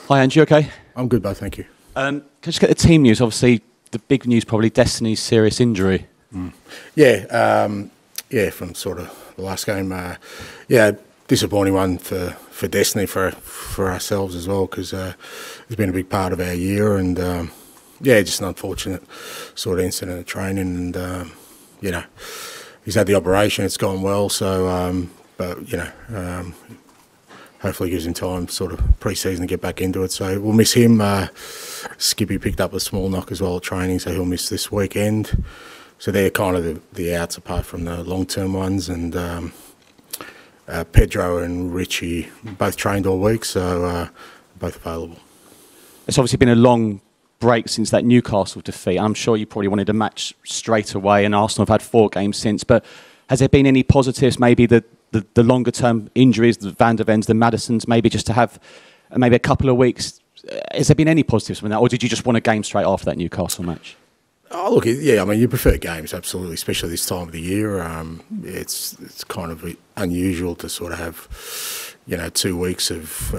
Hi, Andrew. Okay. I'm good, bud. Thank you. Can I just get the team news? Obviously, the big news probably Destiny's serious injury. Yeah, from sort of the last game. Disappointing one for Destiny, for ourselves as well, because it's been a big part of our year, and just an unfortunate sort of incident at training, and he's had the operation. It's gone well, so hopefully gives him time, sort of pre-season, to get back into it. So we'll miss him. Skippy picked up a small knock as well at training, so he'll miss this weekend. So they're kind of the outs apart from the long-term ones. And Pedro and Richie both trained all week, so both available. It's obviously been a long break since that Newcastle defeat. I'm sure you probably wanted a match straight away, and Arsenal have had 4 games since. But has there been any positives, maybe the longer-term injuries, the Van der Vens, the Maddisons, maybe just to have maybe a couple of weeks? Has there been any positives from that, or did you just want a game straight after that Newcastle match? Oh, look, yeah, I mean, you prefer games, absolutely, especially this time of the year. It's kind of unusual to sort of have, 2 weeks of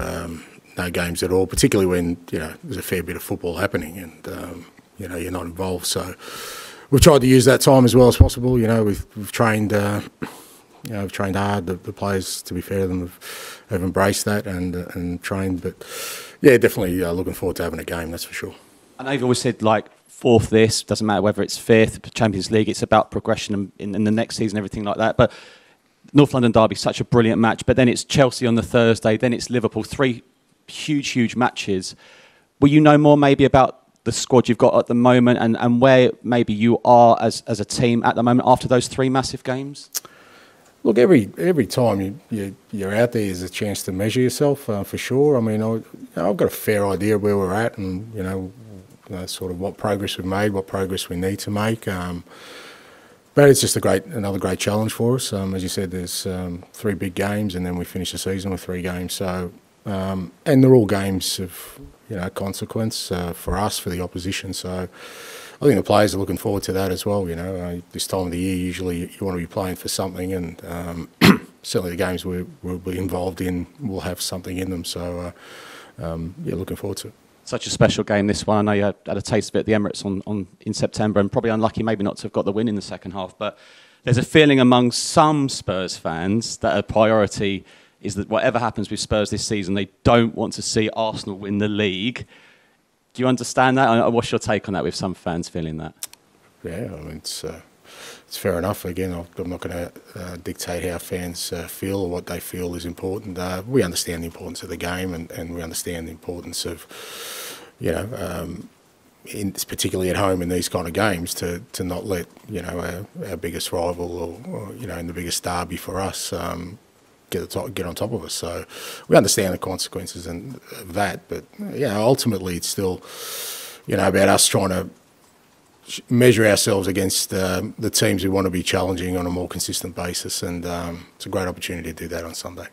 no games at all, particularly when, there's a fair bit of football happening and, you're not involved. So we've tried to use that time as well as possible. We've trained... we've trained hard. The players, to be fair to them, have embraced that and trained. But yeah, definitely looking forward to having a game. That's for sure. I know you've always said like 4th. This doesn't matter whether it's 5th, Champions League. It's about progression in the next season, everything like that. But North London derby, such a brilliant match. But then it's Chelsea on the Thursday. Then it's Liverpool. 3 huge matches. Will you know more maybe about the squad you've got at the moment and where maybe you are as a team at the moment after those 3 massive games? Look, every time you're out there is a chance to measure yourself, for sure. I mean, I've got a fair idea of where we're at and, sort of what progress we've made, what progress we need to make. But it's just another great challenge for us. As you said, there's 3 big games and then we finish the season with 3 games. So, and they're all games of, consequence for us, for the opposition. So I think the players are looking forward to that as well. This time of the year, usually you want to be playing for something, and certainly the games we'll be involved in will have something in them. So, looking forward to it. Such a special game, this one. I know you had a taste of it at the Emirates in September, and probably unlucky maybe not to have got the win in the second half. But there's a feeling among some Spurs fans that a priority is that whatever happens with Spurs this season, they don't want to see Arsenal win the league. Do you understand that? What's your take on that with some fans feeling that? Yeah, I mean, it's fair enough. Again, I'm not going to dictate how fans feel or what they feel is important. We understand the importance of the game and we understand the importance of, particularly at home in these kind of games, to not let, our biggest rival or in the biggest derby for us get on top of us. So we understand the consequences of that, but ultimately it's still about us trying to measure ourselves against the teams who want to be challenging on a more consistent basis, and it's a great opportunity to do that on Sunday.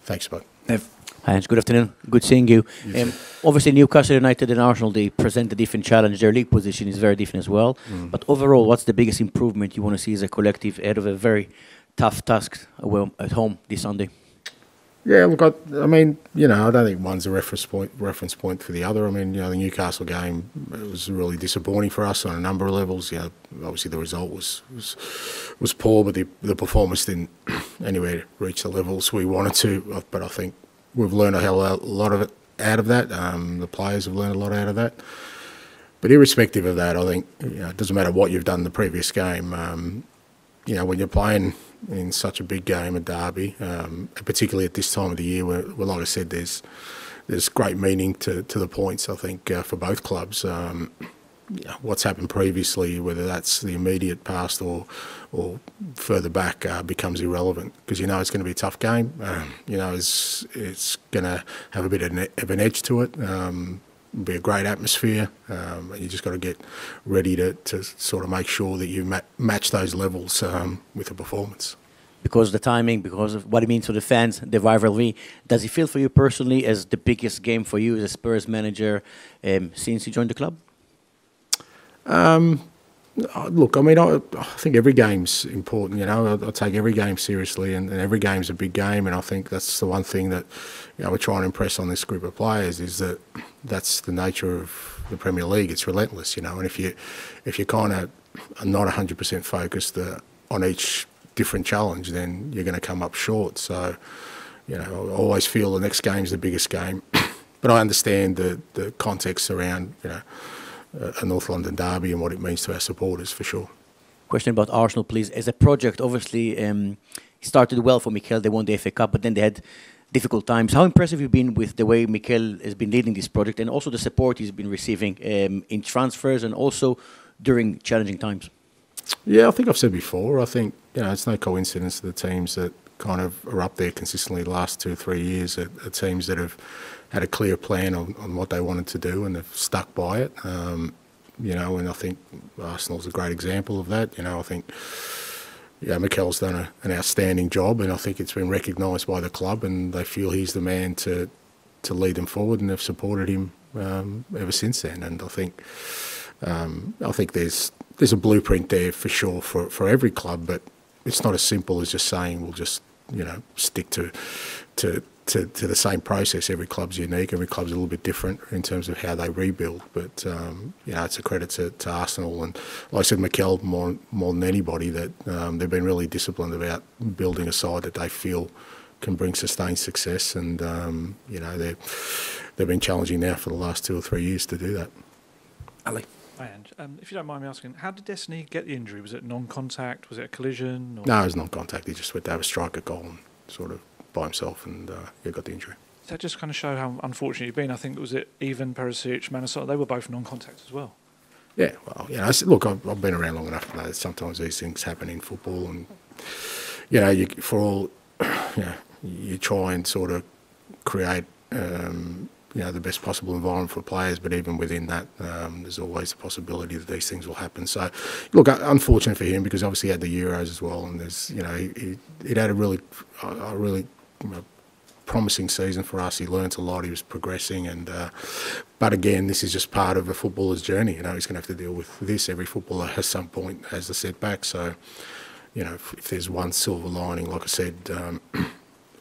Thanks, bud. Hi, Hans. Good afternoon. Good seeing you. Obviously, Newcastle United and Arsenal, they present a different challenge. Their league position is very different as well. But overall, what's the biggest improvement you want to see as a collective ahead of a very tough task at home this Sunday? Yeah, look, I mean, I don't think one's a reference point for the other. I mean, the Newcastle game, it was really disappointing for us on a number of levels. Obviously the result was poor, but the performance didn't anywhere reach the levels we wanted to. But I think we've learned a lot of it out of that. The players have learned a lot out of that. But irrespective of that, I think it doesn't matter what you've done in the previous game. When you're playing in such a big game, a derby, particularly at this time of the year, where like I said, there's great meaning to the points. I think for both clubs, what's happened previously, whether that's the immediate past or further back, becomes irrelevant, because it's going to be a tough game. It's going to have a bit of an edge to it. Be a great atmosphere, and you just got to get ready to sort of make sure that you match those levels with the performance. Because of the timing, because of what it means to the fans, the rivalry, does it feel for you personally as the biggest game for you as a Spurs manager since you joined the club? Look, I mean, I think every game's important. You know, I take every game seriously, and every game's a big game. And I think that's the one thing that we're trying to impress on this group of players is that that's the nature of the Premier League. It's relentless, you know. And if you kind of are not 100% focused on each different challenge, then you're going to come up short. So, you know, I always feel the next game's the biggest game, but I understand the context around, you know, a North London derby and what it means to our supporters, for sure. Question about Arsenal, please. As a project, obviously, started well for Mikel. They won the FA Cup, but then they had difficult times. How impressive have you been with the way Mikel has been leading this project and also the support he's been receiving in transfers and also during challenging times? Yeah, I think I've said before, I think, you know, it's no coincidence that the teams that kind of are up there consistently the last 2 or 3 years are teams that have had a clear plan on what they wanted to do and have stuck by it. You know, and I think Arsenal's a great example of that. You know, I think Mikel's done an outstanding job, and I think it's been recognised by the club, and they feel he's the man to lead them forward, and they've supported him ever since then. And I think there's a blueprint there for sure for every club, but it's not as simple as just saying we'll just, you know, stick to the same process. Every club's unique. Every club's a little bit different in terms of how they rebuild. But you know, it's a credit to Arsenal, and like I said, Mikel more than anybody, that they've been really disciplined about building a side that they feel can bring sustained success. And you know, they've been challenging now for the last 2 or 3 years to do that. Ali. Hi, Ange. If you don't mind me asking, how did Destiny get the injury? Was it non-contact? Was it a collision? Or? No, it was non-contact. He just went to have a striker goal and sort of by himself, and he got the injury. Does that just kind of show how unfortunate you've been? I think was it Ivan Perisic, Manasol, they were both non-contact as well. Yeah, well, you know, look, I've been around long enough to know that sometimes these things happen in football, and you know, you try and sort of create you know, the best possible environment for players, but even within that, there's always the possibility that these things will happen. So, look, unfortunate for him, because obviously he had the Euros as well, and there's, you know, he had a really you know, promising season for us. He learnt a lot. He was progressing, and but again, this is just part of a footballer's journey. You know, he's going to have to deal with this. Every footballer has some point has a setback. So, you know, if there's one silver lining, like I said.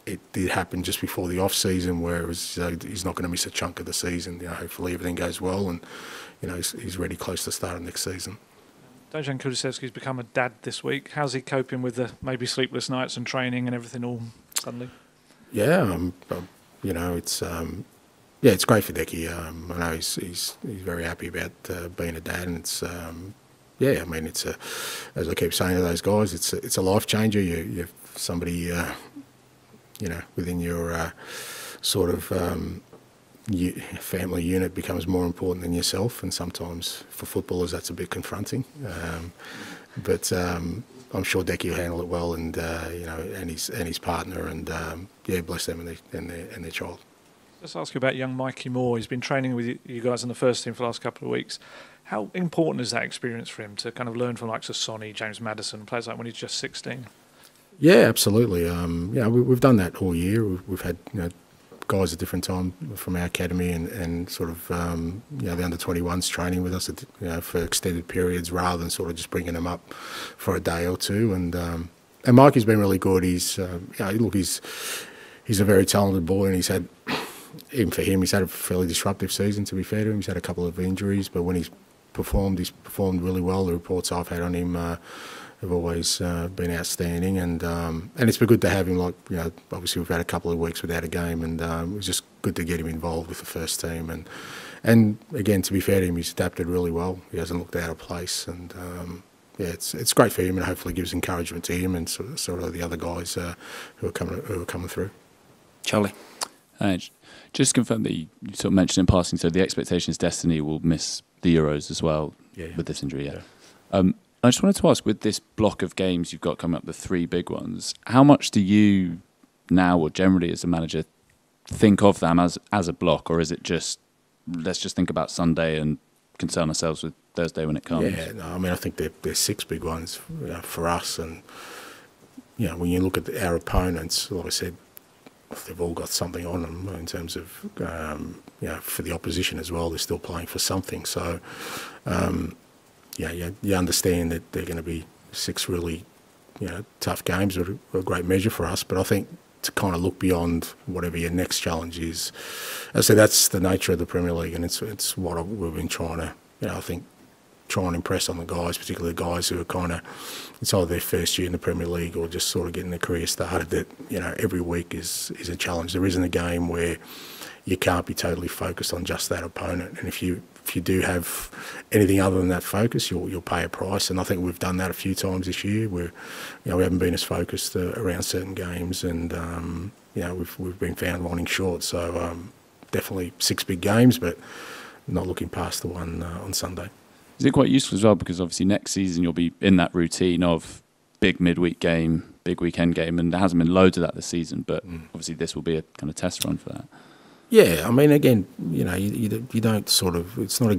It did happen just before the off-season, where it was, he's not going to miss a chunk of the season. You know, hopefully everything goes well, and you know, he's really close to start of next season. Dejan Kulusevski's become a dad this week. How's he coping with the maybe sleepless nights and training and everything all suddenly? Yeah, you know, it's it's great for Decky. I know he's very happy about being a dad, and it's yeah, I mean, it's as I keep saying to those guys, it's a life changer. You're somebody. You know, within your sort of family unit becomes more important than yourself, and sometimes for footballers that's a bit confronting. But I'm sure Decky will handle it well, and you know, and his partner, and yeah, bless them and their child. Let's ask you about young Mikey Moore. He's been training with you guys in the first team for the last couple of weeks. How important is that experience for him to kind of learn from likes of Sonny, James Maddison, players like when he's just 16? Yeah, absolutely. Yeah, we've done that all year. We've had, you know, guys at different time from our academy and sort of you know, the under-21s training with us, you know, for extended periods rather than sort of just bringing them up for a day or two. And Mikey's been really good. He's you know, look, he's a very talented boy, and he's had, even for him, he's had a fairly disruptive season. To be fair to him, he's had a couple of injuries, but when he's performed really well. The reports I've had on him have always been outstanding, and it's been good to have him. Like, you know, obviously we've had a couple of weeks without a game, and it was just good to get him involved with the first team. And again, to be fair to him, he's adapted really well. He hasn't looked out of place, and yeah, it's great for him, and hopefully gives encouragement to him and sort of the other guys who are coming through. Charlie, just to confirm that you sort of mentioned in passing, so the expectation is Destiny will miss the Euros as well with this injury. Yeah. I just wanted to ask, with this block of games you've got coming up, the 3 big ones, how much do you now, or generally as a manager, think of them as a block, or is it just, let's just think about Sunday and concern ourselves with Thursday when it comes? Yeah, no, I mean, I think there's 6 big ones, you know, for us, and you know, when you look at our opponents, like I said, they've all got something on them in terms of, you know, for the opposition as well, they're still playing for something. So, you understand that they're going to be 6 really tough games are a great measure for us. But I think to kind of look beyond whatever your next challenge is, I say that's the nature of the Premier League, and it's what we've been trying to, I think, try and impress on the guys, particularly the guys who are kind of, it's either their first year in the Premier League or just sort of getting their career started, that every week is a challenge. There isn't a game where you can't be totally focused on just that opponent, and if you do have anything other than that focus, you'll pay a price. And I think we've done that a few times this year, where we haven't been as focused around certain games, and we've been found wanting short. So definitely 6 big games, but not looking past the one on Sunday. Is it quite useful as well, because obviously next season you'll be in that routine of big midweek game, big weekend game, and there hasn't been loads of that this season, but obviously this will be a kind of test run for that. Yeah, I mean, again, you don't sort of, it's not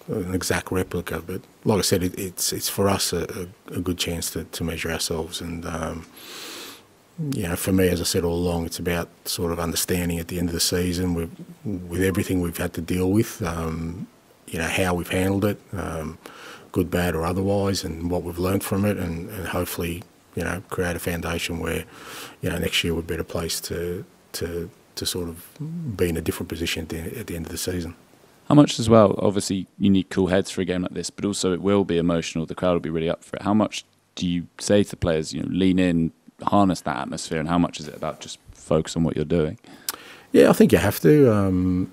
an exact replica, but like I said, it's for us a good chance to measure ourselves. And, for me, as I said all along, it's about sort of understanding at the end of the season with everything we've had to deal with, how we've handled it, good, bad or otherwise, and what we've learned from it, and hopefully, create a foundation where, next year we're better placed to sort of be in a different position at the end of the season. How much as well, obviously you need cool heads for a game like this, but also it will be emotional, the crowd will be really up for it. How much do you say to players, lean in, harness that atmosphere, and how much is it about just focus on what you're doing? Yeah, I think you have to.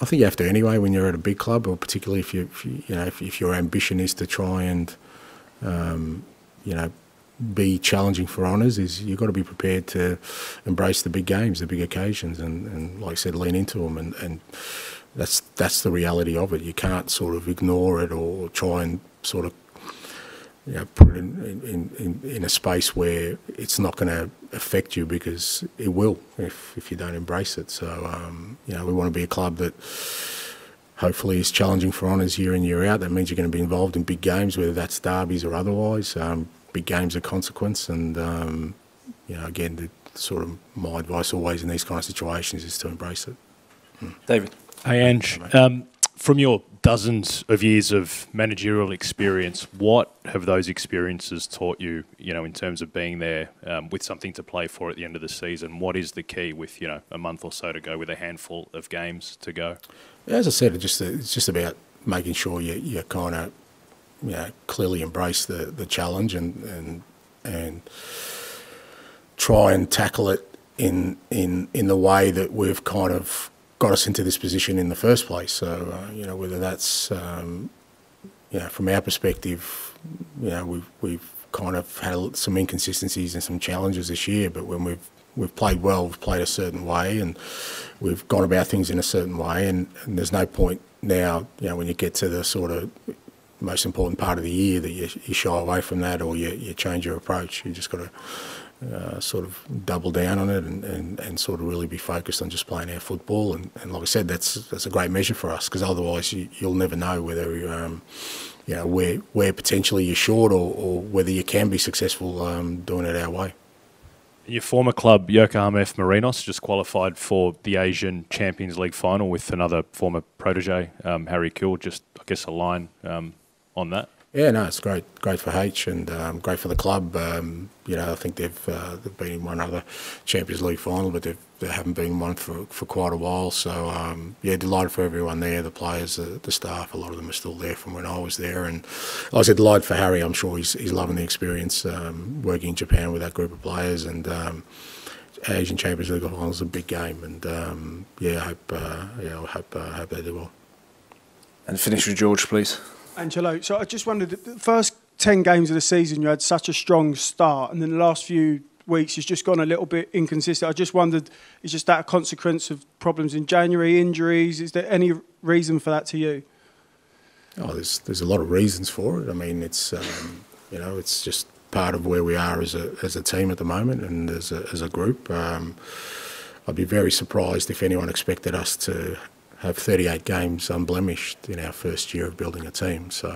I think you have to anyway when you're at a big club, or particularly if your ambition is to try and be challenging for honours, is you've got to be prepared to embrace the big games, the big occasions, and like I said, lean into them, and that's the reality of it. You can't sort of ignore it or try and sort of put it in a space where it's not going to affect you, because it will if you don't embrace it. So we want to be a club that hopefully is challenging for honours year in, year out. That means you're going to be involved in big games, whether that's derbies or otherwise. Big games of consequence, and again, sort of my advice always in these kind of situations is to embrace it. David. Hey, Ange. From your dozens of years of managerial experience, what have those experiences taught you, in terms of being there with something to play for at the end of the season? What is the key with, a month or so to go, with a handful of games to go? Yeah, as I said, it's just about making sure you kind of clearly embrace the challenge and try and tackle it in the way that we've kind of got us into this position in the first place. So whether that's from our perspective, we've kind of had some inconsistencies and some challenges this year, but when we've played well, we've played a certain way, and we've gone about things in a certain way, and there's no point now, when you get to the sort of most important part of the year, that you shy away from that, or you change your approach. You just got to sort of double down on it and sort of really be focused on just playing our football. And like I said, that's a great measure for us, because otherwise you'll never know whether where potentially you're short, or whether you can be successful doing it our way. Your former club, Yokohama F. Marinos, just qualified for the Asian Champions League final with another former protege, Harry Kewell. Just, I guess, a line on that. Yeah, no, it's great for H, and great for the club. I think they've been in one other Champions League final, but they haven't been in one for quite a while. So delighted for everyone there, the players, the staff. A lot of them are still there from when I was there, and like I said, delighted for Harry. I'm sure he's loving the experience working in Japan with that group of players, and Asian Champions League final is a big game, and I hope they do well. And finish with George, please. Angelo, so I just wondered, the first 10 games of the season you had such a strong start, and then the last few weeks it's just gone a little bit inconsistent. I just wondered, is just that a consequence of problems in January, injuries? Is there any reason for that to you? Oh, there's a lot of reasons for it. I mean, it's it's just part of where we are as a team at the moment, and as a group. I'd be very surprised if anyone expected us to have 38 games unblemished in our first year of building a team. So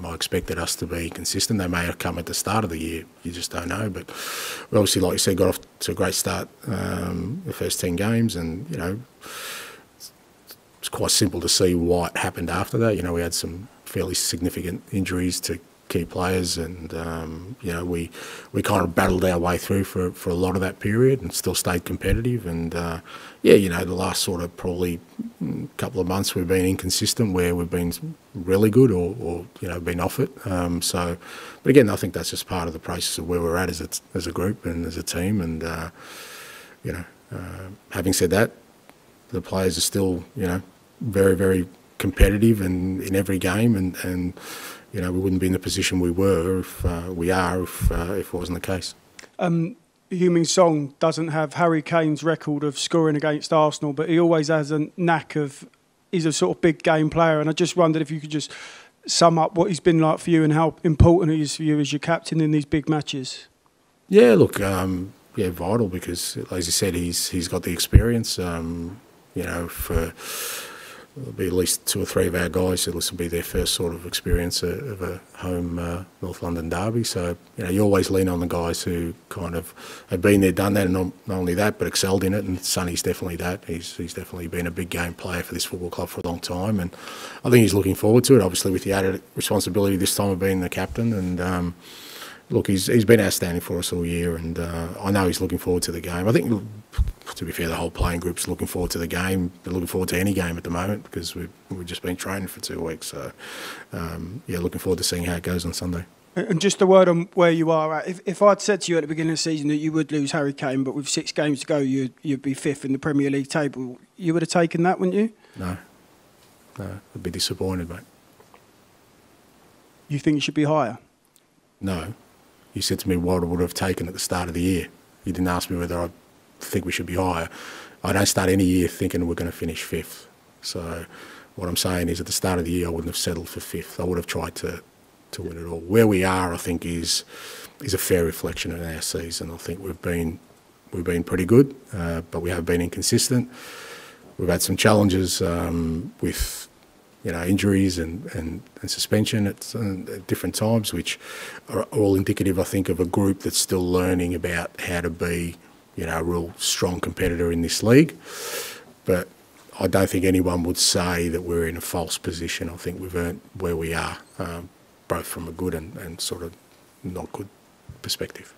I expected us to be consistent. They may have come at the start of the year, you just don't know. But we obviously, like you said, got off to a great start the first 10 games, and it's quite simple to see what happened after that. We had some fairly significant injuries to key players, and we kind of battled our way through for a lot of that period and still stayed competitive. And the last sort of probably couple of months we've been inconsistent, where we've been really good or been off it. But again, I think that's just part of the process of where we're at as a group and as a team. And having said that, the players are still very, very competitive and in every game, and we wouldn't be in the position we were if it wasn't the case. Heung-min Son doesn't have Harry Kane's record of scoring against Arsenal, but he always has a knack of, he's a sort of big game player, and I just wondered if you could just sum up what he's been like for you and how important he is for you as your captain in these big matches. Yeah, look, vital, because as you said, he's got the experience. There'll be at least 2 or 3 of our guys that this will be their first sort of experience of a home North London derby. So, you always lean on the guys who kind of have been there, done that, and not only that, but excelled in it. And Sonny's definitely that. He's definitely been a big game player for this football club for a long time. And I think he's looking forward to it, obviously with the added responsibility this time of being the captain. And look, he's been outstanding for us all year, and I know he's looking forward to the game. I think, to be fair, the whole playing group's looking forward to the game. They're looking forward to any game at the moment because we've just been training for 2 weeks. So, looking forward to seeing how it goes on Sunday. And just a word on where you are at. If I'd said to you at the beginning of the season that you would lose Harry Kane, but with 6 games to go, you'd be 5th in the Premier League table, you would have taken that, wouldn't you? No, I'd be disappointed, mate. You think you should be higher? No. You said to me what I would have taken at the start of the year. You didn't ask me whether I think we should be higher. I don't start any year thinking we're going to finish 5th. So what I'm saying is at the start of the year I wouldn't have settled for 5th. I would have tried to win it all. Where we are, I think, is a fair reflection of our season. I think we've been pretty good, but we have been inconsistent. We've had some challenges with injuries and suspension at different times, which are all indicative, I think, of a group that's still learning about how to be, a real strong competitor in this league. But I don't think anyone would say that we're in a false position. I think we've earned where we are, both from a good and sort of not good perspective.